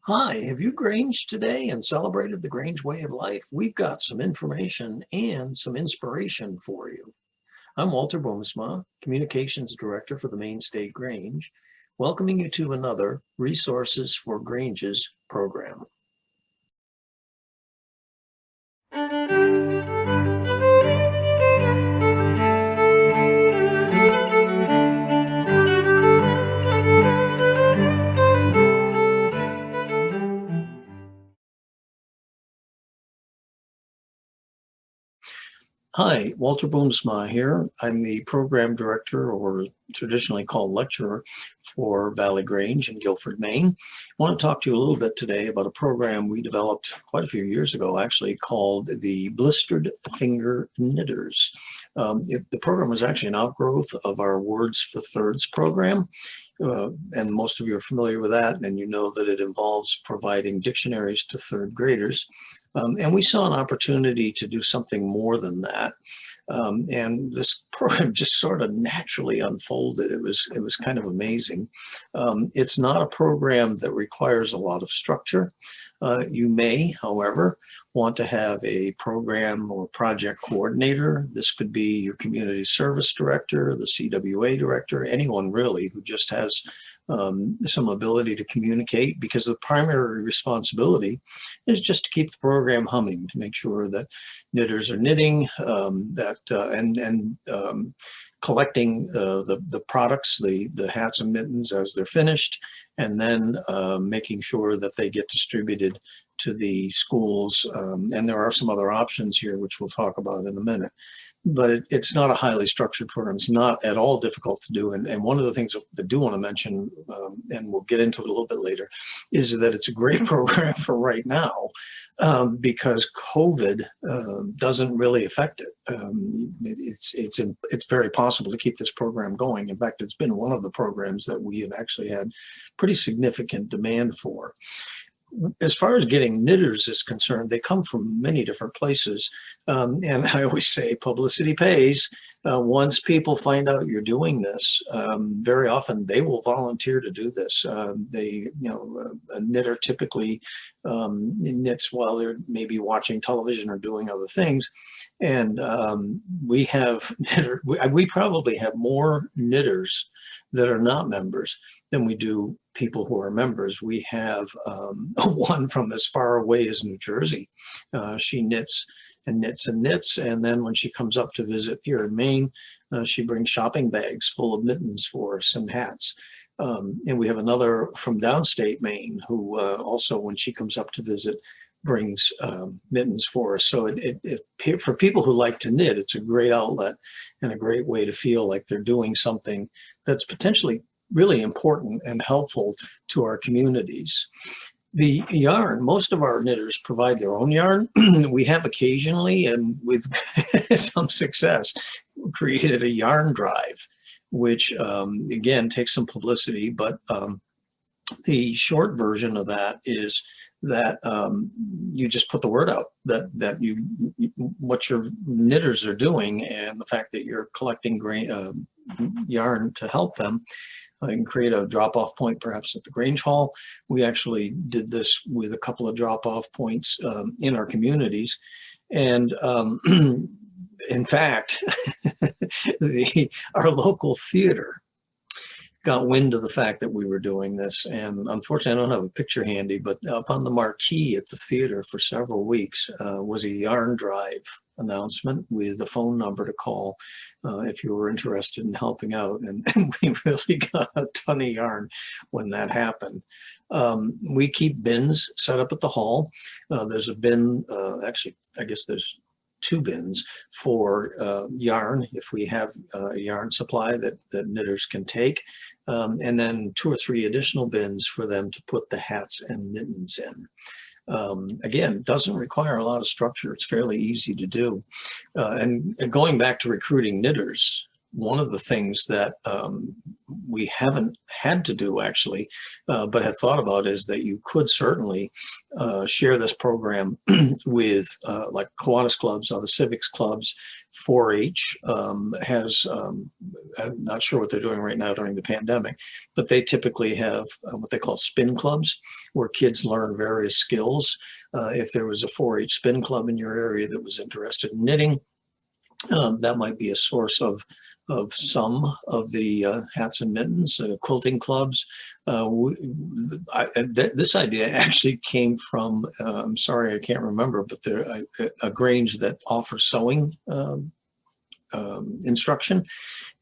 Hi, have you Granged today and celebrated the Grange way of life? We've got some information and some inspiration for you. I'm Walter Boomsma, Communications Director for the Maine State Grange, welcoming you to another Resources for Granges program. Hi, Walter Boomsma here. I'm the program director, or traditionally called lecturer, for Valley Grange in Guilford, Maine. I want to talk to you a little bit today about a program we developed quite a few years ago, actually, called the Blistered Finger Knitters. The program was actually an outgrowth of our Words for Thirds program. And most of you are familiar with that, and you know that it involves providing dictionaries to third graders. And we saw an opportunity to do something more than that. And this program just sort of naturally unfolded. It was kind of amazing. It's not a program that requires a lot of structure. You may, however, want to have a program or project coordinator. This could be your community service director, the CWA director, anyone really who just has some ability to communicate, because the primary responsibility is just to keep the program humming, to make sure that knitters are knitting, collecting the products, the hats and mittens as they're finished, and then making sure that they get distributed to the schools. And there are some other options here, which we'll talk about in a minute. But it's not a highly structured program. It's not at all difficult to do. And one of the things I do want to mention, and we'll get into it a little bit later, is that it's a great program for right now, because COVID doesn't really affect it. It's very possible to keep this program going. In fact, it's been one of the programs that we have actually had pretty significant demand for. As far as getting knitters is concerned, they come from many different places. And I always say publicity pays. Once people find out you're doing this, very often they will volunteer to do this. A knitter typically knits while they're maybe watching television or doing other things. And we probably have more knitters that are not members than we do people who are members. We have one from as far away as New Jersey. She knits and knits and knits, and then when she comes up to visit here in Maine, she brings shopping bags full of mittens for us and hats. And we have another from downstate Maine who also, when she comes up to visit, brings mittens for us. So for people who like to knit, it's a great outlet and a great way to feel like they're doing something that's potentially really important and helpful to our communities. The yarn, most of our knitters provide their own yarn. We have occasionally, and with some success, created a yarn drive, which again takes some publicity, but the short version of that is that you just put the word out that what your knitters are doing, and the fact that you're collecting yarn to help them. I can create a drop-off point perhaps at the Grange Hall. We actually did this with a couple of drop-off points in our communities. And in fact, our local theater got wind of the fact that we were doing this. And unfortunately, I don't have a picture handy, but up on the marquee at the theater for several weeks was a yarn drive announcement with a phone number to call if you were interested in helping out. And we really got a ton of yarn when that happened. We keep bins set up at the hall. There's a bin, actually, I guess there's 2 bins for yarn, if we have a yarn supply that knitters can take, and then 2 or 3 additional bins for them to put the hats and mittens in. Again, doesn't require a lot of structure. It's fairly easy to do. And going back to recruiting knitters, one of the things that we haven't had to do actually, but have thought about, is that you could certainly share this program with like Kiwanis clubs, other civics clubs. 4-H has, I'm not sure what they're doing right now during the pandemic, but they typically have what they call spin clubs, where kids learn various skills. If there was a 4-H spin club in your area that was interested in knitting, that might be a source of some of the hats and mittens. Quilting clubs. This idea actually came from, I'm sorry, I can't remember, but there a Grange that offers sewing instruction.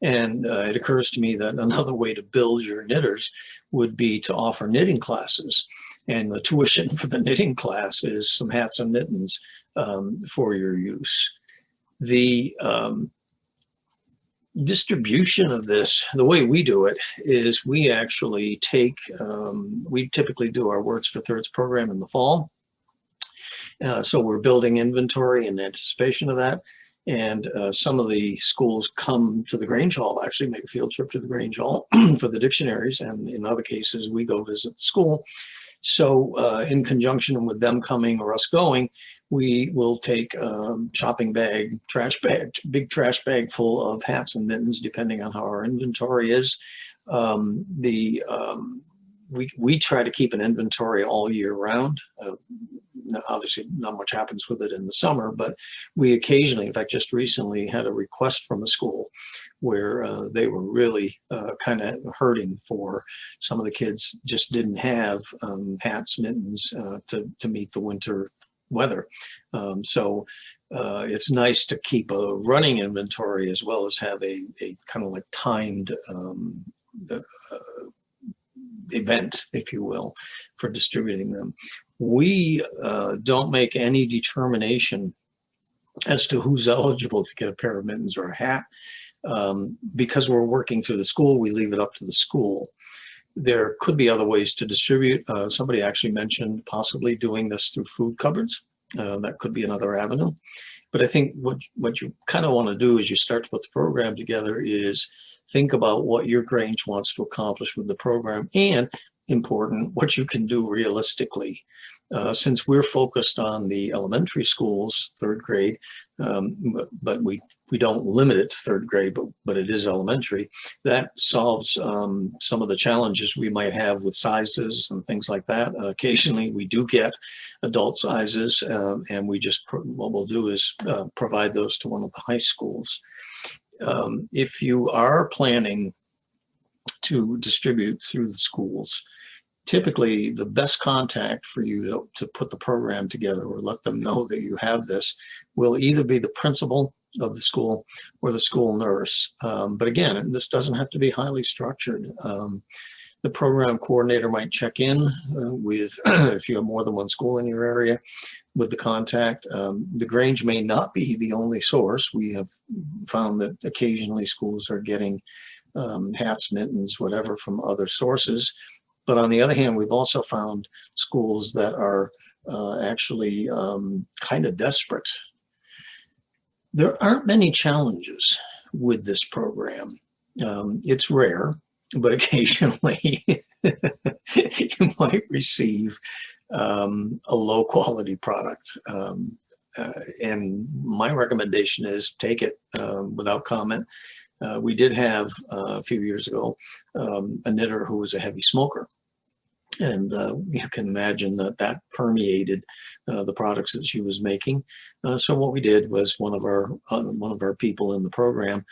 And it occurs to me that another way to build your knitters would be to offer knitting classes. And the tuition for the knitting class is some hats and mittens for your use. The distribution of this, the way we do it, is we actually take, we typically do our Words for Thirds program in the fall. So we're building inventory in anticipation of that. And some of the schools come to the Grange Hall, actually make a field trip to the Grange Hall for the dictionaries. And in other cases, we go visit the school. So in conjunction with them coming or us going, we will take a shopping bag, trash bag, big trash bag full of hats and mittens, depending on how our inventory is. We try to keep an inventory all year round. Obviously, not much happens with it in the summer, but we occasionally, in fact, just recently had a request from a school where they were really kind of hurting for some of the kids just didn't have hats, mittens to meet the winter weather. So it's nice to keep a running inventory as well as have a kind of like timed event, if you will, for distributing them. We don't make any determination as to who's eligible to get a pair of mittens or a hat. Because we're working through the school, we leave it up to the school. There could be other ways to distribute. Somebody actually mentioned possibly doing this through food cupboards. That could be another avenue. But I think what you kind of want to do as you start to put the program together is think about what your Grange wants to accomplish with the program, and important, what you can do realistically. Since we're focused on the elementary schools, 3rd grade, but we don't limit it to 3rd grade, but it is elementary, that solves some of the challenges we might have with sizes and things like that. Occasionally we do get adult sizes, and we just, what we'll do is provide those to one of the high schools. If you are planning to distribute through the schools, typically the best contact for you to put the program together or let them know that you have this will either be the principal of the school or the school nurse. But again, this doesn't have to be highly structured. The program coordinator might check in with, if you have more than one school in your area, with the contact. The Grange may not be the only source. We have found that occasionally schools are getting hats, mittens, whatever from other sources. But on the other hand, we've also found schools that are actually kind of desperate. There aren't many challenges with this program. It's rare, but occasionally you might receive a low quality product. And my recommendation is take it without comment. We did have a few years ago a knitter who was a heavy smoker, and you can imagine that permeated the products that she was making. So what we did was one of our people in the program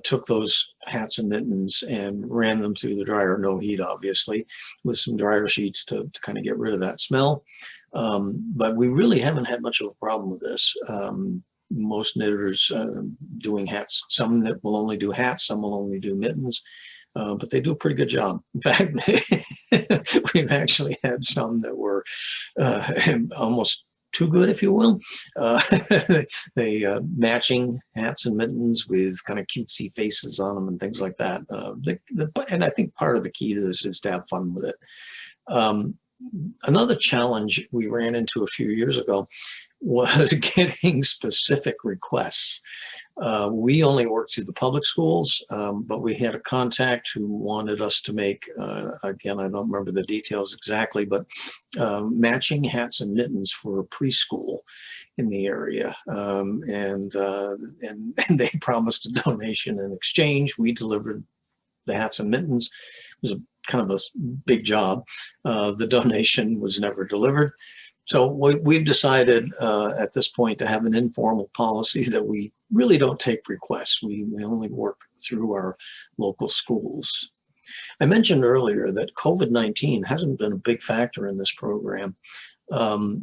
took those hats and mittens and ran them through the dryer, no heat obviously, with some dryer sheets to kind of get rid of that smell. But we really haven't had much of a problem with this. Most knitters doing hats, some that will only do hats, some will only do mittens, but they do a pretty good job. In fact, we've actually had some that were almost too good, if you will. They matching hats and mittens with kind of cutesy faces on them and things like that. And I think part of the key to this is to have fun with it. Another challenge we ran into a few years ago was getting specific requests. We only worked through the public schools, but we had a contact who wanted us to make, again, I don't remember the details exactly, but matching hats and mittens for preschool in the area. And they promised a donation in exchange. We delivered the hats and mittens. It was kind of a big job. The donation was never delivered. So we've decided at this point to have an informal policy that we really don't take requests. We only work through our local schools. I mentioned earlier that COVID-19 hasn't been a big factor in this program. Other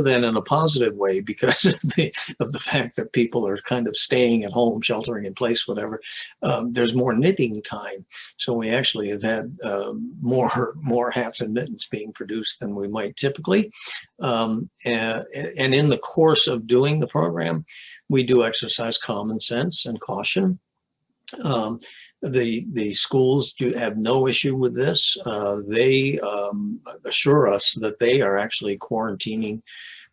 than in a positive way, because of the fact that people are kind of staying at home, sheltering in place, whatever. There's more knitting time, so we actually have had more hats and mittens being produced than we might typically. And in the course of doing the program, we do exercise common sense and caution. The schools do have no issue with this. They assure us that they are actually quarantining,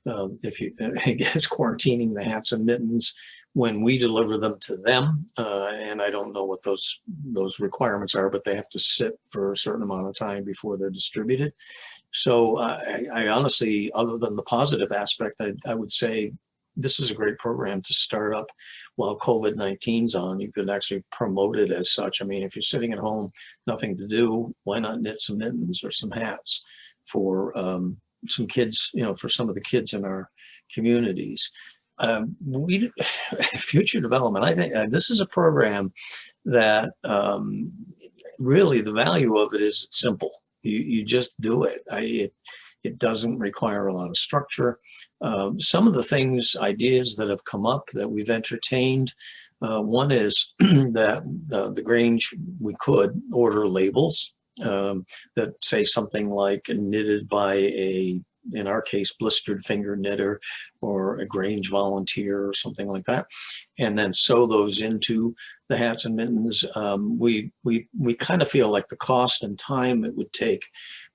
quarantining the hats and mittens when we deliver them to them. And I don't know what those requirements are, but they have to sit for a certain amount of time before they're distributed. So I honestly, other than the positive aspect, I would say this is a great program to start up while COVID-19's on. You could actually promote it as such. I mean, if you're sitting at home, nothing to do, why not knit some mittens or some hats for some kids, for some of the kids in our communities. Future development, I think this is a program that really the value of it is it's simple. You just do it. It doesn't require a lot of structure. Some of the ideas that have come up that we've entertained, one is that the Grange, we could order labels that say something like knitted by in our case, Blistered Finger Knitter or a Grange volunteer or something like that, and then sew those into the hats and mittens. We kind of feel like the cost and time it would take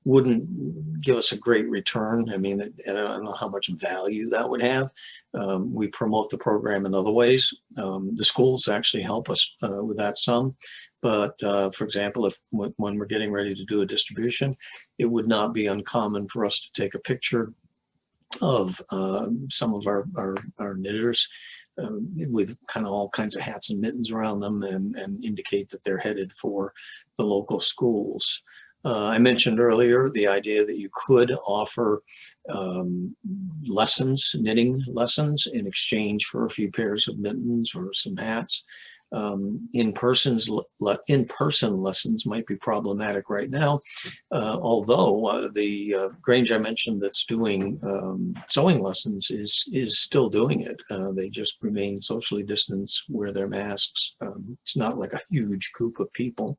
wouldn't give us a great return. I mean, I don't know how much value that would have. We promote the program in other ways. The schools actually help us with that some. But for example, when we're getting ready to do a distribution, it would not be uncommon for us to take a picture of some of our knitters with kind of all kinds of hats and mittens around them and indicate that they're headed for the local schools. I mentioned earlier the idea that you could offer knitting lessons in exchange for a few pairs of mittens or some hats. In-person lessons might be problematic right now, although the Grange I mentioned that's doing sewing lessons is still doing it. They just remain socially distanced, wear their masks. It's not like a huge group of people.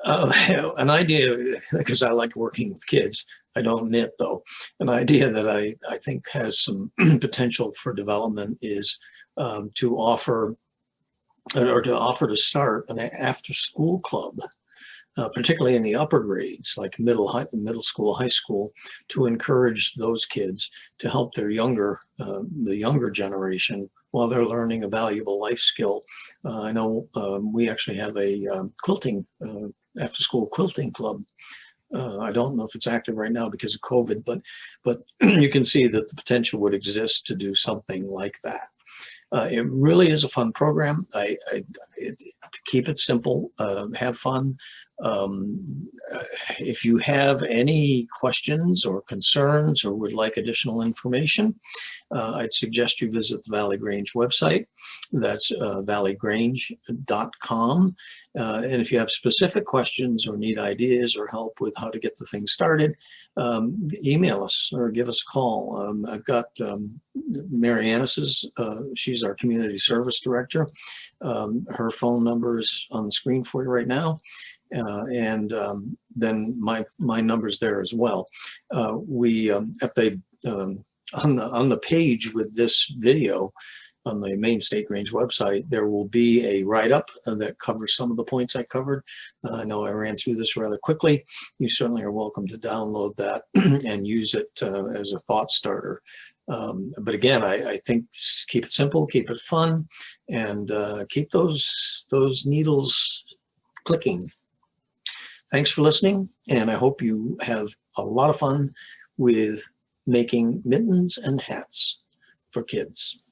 An idea, because I like working with kids, I don't knit though, an idea that I think has some potential for development is to offer to start an after-school club, particularly in the upper grades, like middle school, high school, to encourage those kids to help their the younger generation while they're learning a valuable life skill. I know we actually have a quilting, after-school quilting club. I don't know if it's active right now because of COVID, but you can see that the potential would exist to do something like that. It really is a fun program. To keep it simple, have fun. If you have any questions or concerns or would like additional information, I'd suggest you visit the Valley Grange website. That's valleygrange.com. And if you have specific questions or need ideas or help with how to get the thing started, email us or give us a call. I've got Mary Annis's, she's our community service director. Her phone number is on the screen for you right now. and then my number's there as well. We at the on the page with this video on the Maine State Grange website, there will be a write-up that covers some of the points I covered. I know I ran through this rather quickly. You certainly are welcome to download that and use it as a thought starter. But again, I think keep it simple, keep it fun, and keep those needles clicking. Thanks for listening, and I hope you have a lot of fun with making mittens and hats for kids.